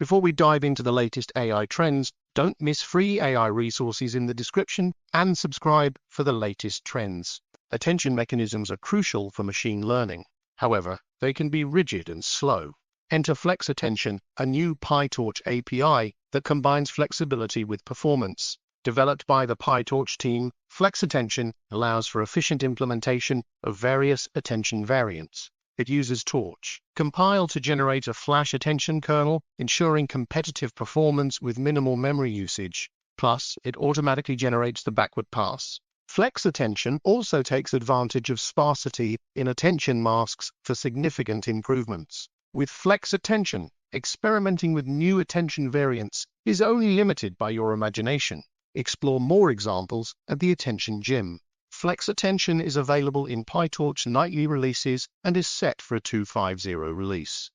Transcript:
Before we dive into the latest AI trends, don't miss free AI resources in the description and subscribe for the latest trends. Attention mechanisms are crucial for machine learning. However, they can be rigid and slow. Enter FlexAttention, a new PyTorch API that combines flexibility with performance. Developed by the PyTorch team, FlexAttention allows for efficient implementation of various attention variants. It uses Torch compile to generate a flash attention kernel, ensuring competitive performance with minimal memory usage. Plus, it automatically generates the backward pass. FlexAttention also takes advantage of sparsity in attention masks for significant improvements. With FlexAttention, experimenting with new attention variants is only limited by your imagination. Explore more examples at the Attention Gym. FlexAttention is available in PyTorch nightly releases and is set for a 2.50 release.